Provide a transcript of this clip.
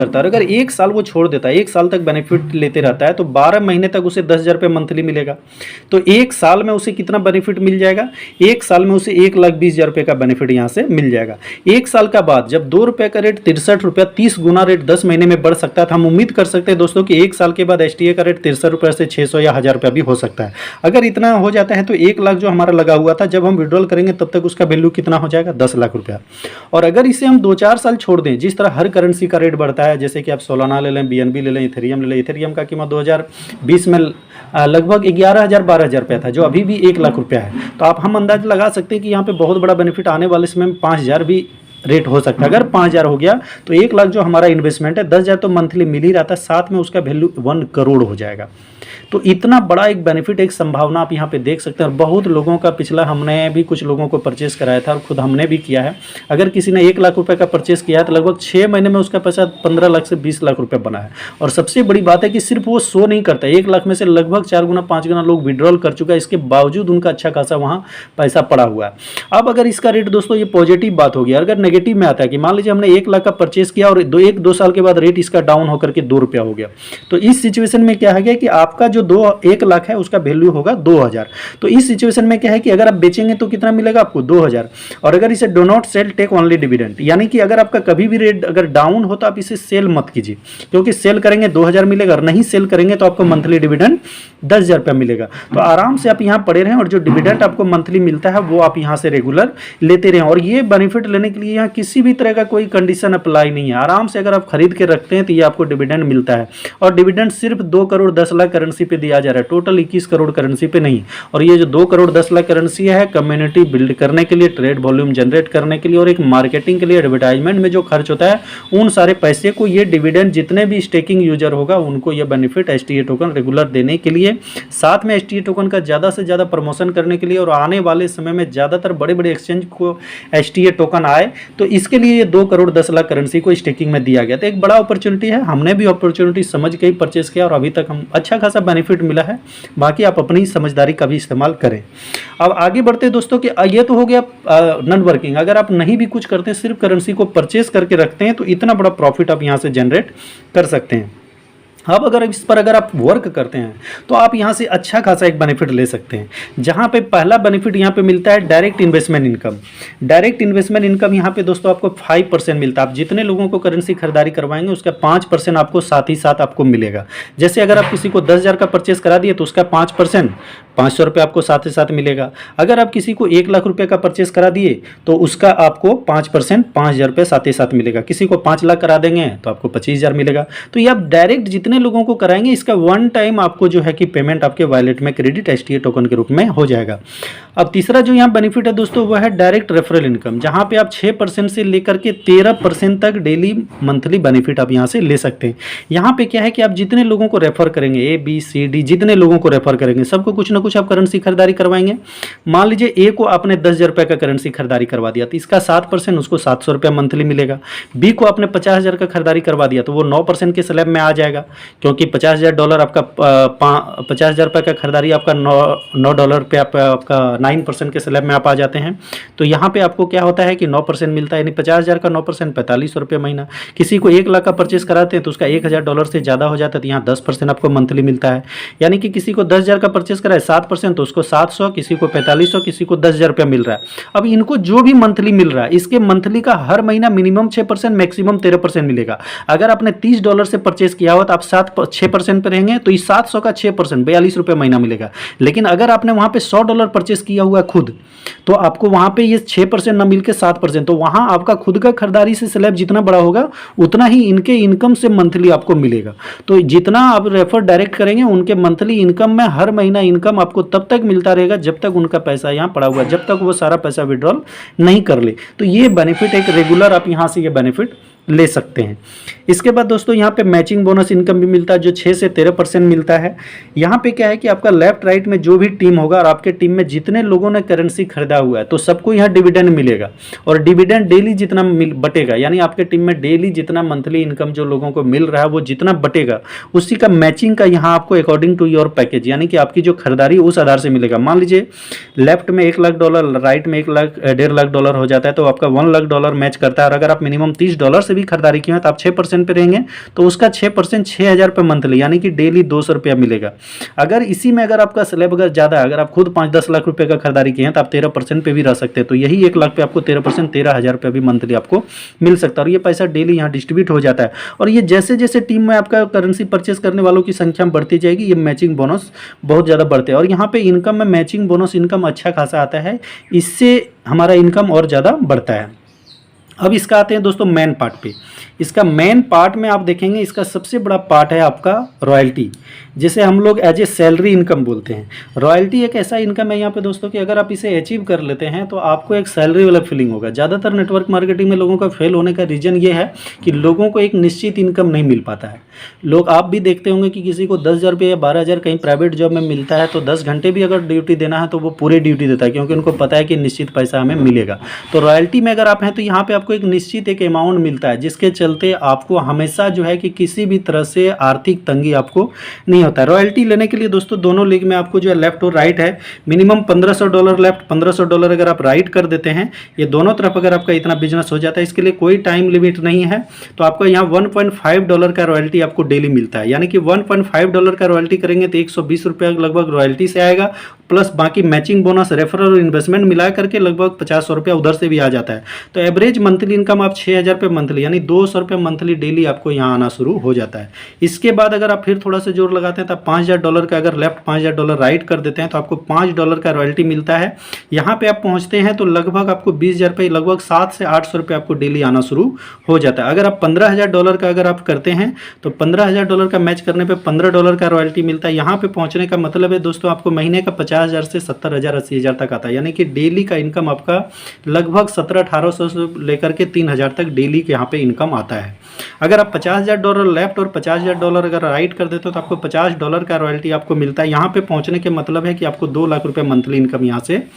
करता है। और अगर 1 साल वो छोड़ देता है, 1 साल तक बेनिफिट लेते रहता है, तो 12 महीने तक उसे 10,000 रुपये मंथली मिलेगा। तो 1 साल में उसे कितना बेनिफिट मिल जाएगा? 1 साल में उसे 1,20,000 रुपये का बेनिफिट यहाँ से मिल जाएगा। 1 साल का बाद जब 2 रुपये का रेट 63 रुपया, 30 गुना रेट 10 महीने में बढ़ सकता है। हम उम्मीद कर सकते हैं दोस्तों कि 1 साल के बाद STA का रेट 63 रुपये से 600 या 1000 रुपया भी हो सकता है। अगर इतना हो जाता है तो 1 लाख जो हमारा लगा हुआ था, जब हम विड्रॉल करेंगे तब तक उसका वैल्यू कितना हो जाएगा? 10 लाख रुपया। और अगर इसे हम 2-4 साल छोड़ दें, जिस तरह हर करेंसी का रेट बढ़ता है, जैसे कि आप सोलाना ले लें, BNB ले लें, इथेरियम ले लें। इथेरियम का कीमत 2020 में लगभग 11,000-12,000 रुपया था, जो अभी भी 1 लाख रुपया है। तो आप हम अंदाज लगा सकते हैं कि यहाँ पे बहुत बड़ा बेनिफिट आने वाले समय में 5,000 भी रेट हो सकता है। अगर 5,000 हो गया तो 1 लाख जो हमारा इन्वेस्टमेंट है, 10,000 तो मंथली मिल ही रहता है, साथ में उसका वैल्यू 1 करोड़ हो जाएगा। तो इतना बड़ा एक बेनिफिट, एक संभावना आप यहाँ पे देख सकते हैं। और बहुत लोगों का पिछला, हमने भी कुछ लोगों को परचेस कराया था और खुद हमने भी किया है। अगर किसी ने 1 लाख रुपए का परचेस किया है तो लगभग 6 महीने में उसका पैसा 15 लाख से 20 लाख रुपए बना है। और सबसे बड़ी बात है कि सिर्फ वो शो नहीं करता, 1 लाख में से लगभग 4 गुना 5 गुना लोग विड्रॉल कर चुका है, इसके बावजूद उनका अच्छा खासा वहाँ पैसा पड़ा हुआ है। अब अगर इसका रेट दोस्तों, ये पॉजिटिव बात होगी। अगर नेगेटिव में आता है कि मान लीजिए हमने 1 लाख का परचेस किया और 1-2 साल के बाद रेट इसका डाउन होकर के 2 रुपया हो गया, तो इस सिचुएशन में क्या है कि आपका जो 1 लाख है उसका वैल्यू होगा 2,000। तो इस सिचुएशन में क्या है कि अगर आप बेचेंगे तो कितना मिलेगा आपको? 2,000। और अगर इसे do not sell, take only dividend, यानी कि अगर आपका कभी भी रेट अगर डाउन हो तो आप इसे सेल मत कीजिए, क्योंकि सेल करेंगे 2,000 मिलेगा, और नहीं सेल करेंगे तो आपको मंथली डिविडेंड 10,000 रुपया मिलेगा। तो आराम से आप यहाँ पड़े रहें और जो डिविडेंड आपको मंथली मिलता है वो आप यहाँ से रेगुलर लेते रहें। और ये बेनिफिट लेने के लिए यहाँ किसी भी तरह का कोई कंडीशन अप्लाई नहीं है। आराम से अगर आप खरीद के रखते हैं तो ये आपको डिविडेंड मिलता है। और डिविडेंड सिर्फ 2 करोड़ 10 लाख करेंसी पे दिया जा रहा है, टोटल 21 करोड़ करेंसी पे नहीं। और ये जो 2 करोड़ 10 लाख करेंसी है, कम्युनिटी बिल्ड करने के लिए, ट्रेड वॉल्यूम जनरेट करने के लिए और एक मार्केटिंग के लिए, एडवर्टाइजमेंट में जो खर्च होता है, उन सारे पैसे को ये डिविडेंड जितने भी स्टेकिंग यूजर होगा उनको ये बेनिफिट STA टोकन रेगुलर देने के लिए, साथ में STA टोकन का ज़्यादा से ज़्यादा प्रमोशन करने के लिए, और आने वाले समय में ज़्यादातर बड़े बड़े एक्सचेंज को STA टोकन आए, तो इसके लिए ये 2 करोड़ 10 लाख करेंसी को स्टेकिंग में दिया गया। तो एक बड़ा अपॉर्चुनिटी है, हमने भी अपॉर्चुनिटी समझ के ही परचेस किया और अभी तक हम अच्छा खासा बेनिफिट मिला है। बाकी आप अपनी समझदारी का भी इस्तेमाल करें। अब आगे बढ़ते हैं दोस्तों कि ये तो हो गया नॉन वर्किंग। अगर आप नहीं भी कुछ करते हैं, सिर्फ करेंसी को परचेस करके रखते हैं, तो इतना बड़ा प्रॉफिट आप यहाँ से जनरेट कर सकते हैं। अब अगर इस पर अगर आप वर्क करते हैं तो आप यहाँ से अच्छा खासा एक बेनिफिट ले सकते हैं। जहाँ पे पहला बेनिफिट यहाँ पे मिलता है direct investment income. Direct investment income यहाँ पे दोस्तों आपको 5% मिलता है। आप जितने लोगों को करेंसी खरीदारी करवाएंगे उसका 5% आपको साथ ही साथ आपको मिलेगा। जैसे अगर आप किसी को 10,000 का परचेस करा दिए तो उसका 5% 500 रुपये आपको साथ ही साथ मिलेगा। अगर आप किसी को 1 लाख रुपये का परचेस करा दिए तो उसका आपको 5% 5,000 रुपये साथ ही साथ मिलेगा। किसी को 5 लाख करा देंगे तो आपको 25,000 मिलेगा। तो ये आप डायरेक्ट जितने लोगों को कराएंगे इसका 1 टाइम आपको जो है कि पेमेंट आपके वॉलेट में क्रेडिट STA टोकन के रूप में हो जाएगा। अब तीसरा जो यहाँ बेनिफिट है दोस्तों वो है डायरेक्ट रेफरल इनकम, जहाँ पे आप 6% से लेकर के 13% तक डेली मंथली बेनिफिट आप यहाँ से ले सकते हैं। यहाँ पे क्या है कि आप जितने लोगों को रेफर करेंगे, ABCD जितने लोगों को रेफर करेंगे सबको कुछ ना कुछ आप करेंसी खरीदारी करवाएंगे। मान लीजिए A को आपने 10,000 रुपये का करेंसी खरीदारी करवा दिया तो इसका 7% उसको 700 रुपया मंथली मिलेगा। B को आपने 50,000 का खरीदारी करवा दिया तो वो 9% के स्लैब में आ जाएगा, क्योंकि $50,000 आपका 50,000 रुपये का खरीदारी आपका $9 पे आपका 9% के स्लैब में आप आ जाते हैं। तो यहाँ पे आपको क्या होता है कि 9% मिलता है, यानी 50,000 का 9% 4500 रुपये महीना। किसी को 1 लाख का परचेस कराते हैं तो उसका $1,000 से ज़्यादा हो जाता है तो यहाँ 10% आपको मंथली मिलता है। यानी कि किसी को 10,000 का परचेस कराए 7% तो उसको 700, किसी को 4500, किसी को 10,000 रुपया मिल रहा है। अब इनको जो भी मंथली मिल रहा है इसके मंथली का हर महीना मिनिमम 6% मैक्सिमम 13% मिलेगा। अगर आपने $30 से परचेस किया हो तो आप 6% पे रहेंगे तो इस 700 का 6% $42 रुपये महीना मिलेगा। लेकिन अगर आपने वहाँ पे $100 परचेस किया हुआ खुद तो आपको वहाँ पे ये 6% ना मिलकर 7%, तो वहाँ आपका खुद का खरीदारी से स्लैब जितना बड़ा होगा उतना ही इनके इनकम से मंथली आपको मिलेगा। तो जितना आप रेफर डायरेक्ट करेंगे उनके मंथली इनकम में हर महीना इनकम आपको तब तक मिलता रहेगा जब तक उनका पैसा यहाँ पड़ा हुआ, जब तक वो सारा पैसा विड्रॉल नहीं कर ले। तो ये बेनिफिट एक रेगुलर आप यहाँ से ये बेनिफिट ले सकते हैं। इसके बाद दोस्तों यहाँ पे मैचिंग बोनस इनकम भी मिलता है जो 6 से 13% मिलता है। यहाँ पे क्या है कि आपका लेफ्ट राइट में जो भी टीम होगा और आपके टीम में जितने लोगों ने करेंसी खरीदा हुआ है तो सबको यहाँ डिविडेंड मिलेगा और डिविडेंड डेली जितना बटेगा, यानी आपके टीम में डेली जितना मंथली इनकम जो लोगों को मिल रहा है वो जितना बटेगा उसी का मैचिंग का यहाँ आपको अकॉर्डिंग टू योर पैकेज, यानी कि आपकी जो खरीदारी उस आधार से मिलेगा। मान लीजिए लेफ्ट में $1 लाख, राइट में $1 लाख $1.5 लाख हो जाता है तो आपका $1 लाख मैच करता है। और अगर आप मिनिमम $30 से भी खरीदारी की है तो आप 6% पे रहेंगे तो उसका 6% 6,000 रुपये मंथली, यानी कि डेली 200 रुपया मिलेगा। अगर इसी में अगर आपका स्लैब अगर ज़्यादा है, अगर आप खुद 5-10 लाख रुपए का खरीदारी किए हैं तो आप 13% पे भी रह सकते हैं। तो यही 1 लाख पे आपको 13%, 13,000 रुपया भी मंथली आपको मिल सकता है, और ये पैसा डेली यहाँ डिस्ट्रीब्यूट हो जाता है। और ये जैसे जैसे टीम में आपका करेंसी परचेस करने वालों की संख्या बढ़ती जाएगी, ये मैचिंग बोनस बहुत ज़्यादा बढ़ते हैं। और यहाँ पे इनकम में मैचिंग बोनस इनकम अच्छा खासा आता है, इससे हमारा इनकम और ज़्यादा बढ़ता है। अब इसका आते हैं दोस्तों मेन पार्ट पे। इसका मेन पार्ट में आप देखेंगे, इसका सबसे बड़ा पार्ट है आपका रॉयल्टी, जिसे हम लोग एज ए सैलरी इनकम बोलते हैं। रॉयल्टी एक ऐसा इनकम है यहाँ पे दोस्तों कि अगर आप इसे अचीव कर लेते हैं तो आपको एक सैलरी वाला फीलिंग होगा। ज़्यादातर नेटवर्क मार्केटिंग में लोगों का फेल होने का रीज़न ये है कि लोगों को एक निश्चित इनकम नहीं मिल पाता है। लोग, आप भी देखते होंगे कि किसी को 10,000 रुपये या 12,000 कहीं प्राइवेट जॉब में मिलता है तो 10 घंटे भी अगर ड्यूटी देना है तो वो पूरी ड्यूटी देता है, क्योंकि उनको पता है कि निश्चित पैसा हमें मिलेगा। तो रॉयल्टी में अगर आप हैं तो यहाँ पे आपको एक निश्चित एक अमाउंट मिलता है, जिसके चलते आपको हमेशा जो है कि किसी भी तरह से आर्थिक तंगी आपको नहीं होता है। रॉयल्टी लेने के लिए दोस्तों दोनों लीग में आपको जो है लेफ्ट और राइट है, मिनिमम $1,500 लेफ्ट, $1,500 अगर आप राइट कर देते हैं, ये दोनों तरफ अगर आपका इतना बिजनेस हो जाता है, इसके लिए कोई टाइम लिमिट नहीं है। तो आपको यहाँ $1.5 का रॉयल्टी आपको डेली मिलता है, यानी कि $1.5 का रॉयल्टी करेंगे तो 120 रुपया लगभग रॉयल्टी से आएगा, प्लस बाकी मैचिंग बोनस, रेफरल और इन्वेस्टमेंट मिला करके लगभग 50 रुपया उधर से भी आ जाता है। तो एवरेज मंथली इनकम आप 6,000 रुपये मंथली, यानी 200 रुपये मंथली डेली आपको यहाँ आना शुरू हो जाता है। इसके बाद अगर आप फिर थोड़ा सा जोर लगाते हैं तो $5,000 का अगर लेफ्ट, $5,000 राइट कर देते हैं तो आपको $5 का रॉयल्टी मिलता है। यहाँ पे आप पहुँचते हैं तो लगभग आपको 20,000 रुपये, लगभग 700 से 800 रुपये आपको डेली आना शुरू हो जाता है। अगर आप $15,000 का अगर आप करते हैं तो $15,000 का मैच करने पर $15 का रॉयल्टी मिलता है। यहाँ पे पहुँचने का मतलब है दोस्तों आपको महीने का 50,000 से 70,000, 80,000 तक आता है, यानी कि डेली का इनकम आपका लगभग 1700-1800 से लेकर के 3,000 तक डेली के यहाँ पे इनकम आता है। अगर आप $50,000 लेफ्ट और $50,000 अगर राइट कर देते हो तो आपको $50 का रॉयल्टी आपको मिलता है। यहाँ पे पहुँचने के मतलब है कि आपको 2 लाख रुपए मंथली इनकम यहाँ से